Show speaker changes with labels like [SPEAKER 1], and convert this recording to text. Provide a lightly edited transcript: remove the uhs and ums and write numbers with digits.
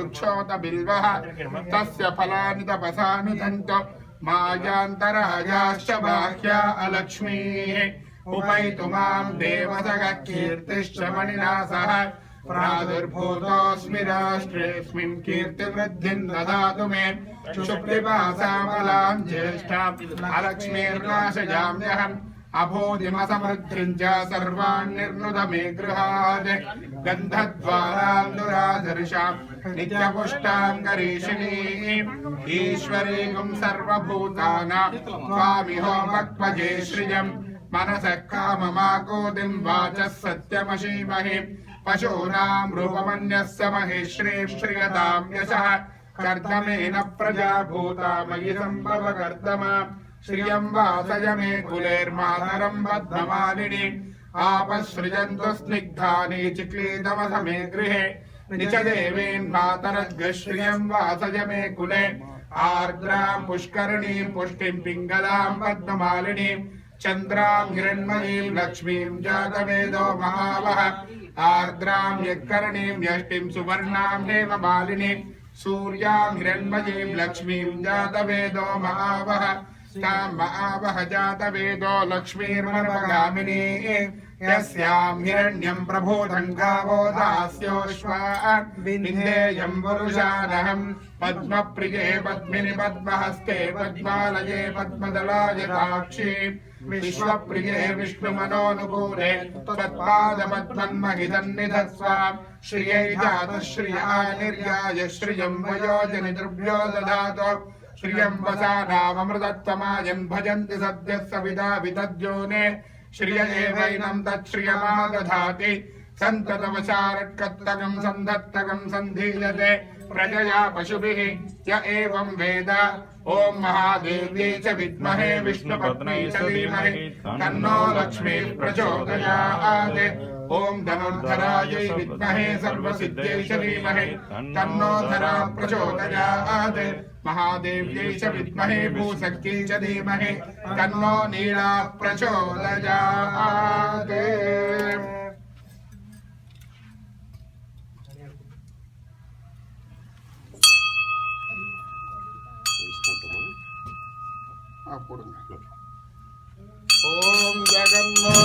[SPEAKER 1] वृक्षोत बिल्वः तस्य फलानि तपसानुतन्तो मायान्तरायाश्च बाह्या अलक्ष्मीः उपैतु मां देवसगः कीर्तिश्च मणिना सह प्रादुर्भूतोऽस्मि राष्ट्रेऽस्मिन् कीर्तिवृद्धिं ददातु मे शुक्लिपासामलां ज्येष्ठाम् अलक्ष्मीर्नाशयाम्यहम् अभूतिमसमृद्धिं च सर्वान् निर्नुद मे गृहात् गन्धद्वारान् दुराधर्षाम् नित्यपुष्टां गरीषिणीम् ईश्वरीं सर्वभूतानां स्वामिहो मत्पजे श्रियम् मनसः काममाकोदिं वाचः सत्यमशीमहि पशूनां रूपमन्यस्य महेश्वरे श्रियतां यशः कर्दमेन प्रजा भूता मयि सम्भव कर्दमा श्रियं वासय मे कुलेर्मातरं बद्धमालिनी आपसृजन्तु स्निग्धानि चिक्लीतमस मे गृहे निचदेवेन्मातरद्गश्रियं वासय मे कुले आर्द्रां पुष्करणीं पुष्टिं पिङ्गलां पद्ममालिनीं चन्द्रां हिरण्मयीं लक्ष्मीं जातवेदो महावः आर्द्रां यत्करणीं यष्टिं सुवर्णां हेममालिनीं सूर्यां हिरण्मयीं लक्ष्मीं जातवेदो महावः तां महावः जातवेदो लक्ष्मीर्मनवगामिनी यस्यां हिरण्यं प्रभूतं गावो दास्योश्वा विन्देयं पुरुषानहं पद्मप्रिये पद्मिनि पद्महस्ते पद्मालये पद्मदलायताक्षी विश्वप्रिये विष्णुमनोनुकूले त्वत्पादपद्मन्महितन्निधत्स्व श्रियै जातश्रिया निर्याय श्रियं वयोजनि द्रव्यो दधातु श्रियं वसानाममृतत्वमायन् भजन्ति सद्यः सविदा विदद्योने श्रिय एवैनं तच्छ्रियमादधाति सन्ततवचारट्कत्तकं सन्धत्तकं सन्धीयते प्रजया पशुभिः य एवं वेद ॐ महादेव्यै च विद्महे विष्णुपत्न्यै च धीमहि तन्नो लक्ष्मीः प्रचोदयात् ॐ धनुर्धरायै विद्महे सर्वसिद्ध्यै च धीमहि तन्नो धरा प्रचोदयात् महादेव्यै च विद्महे भूशक्त्यै च धीमहि तन्नो नीला प्रचोदयात् ओम जगन्नाथ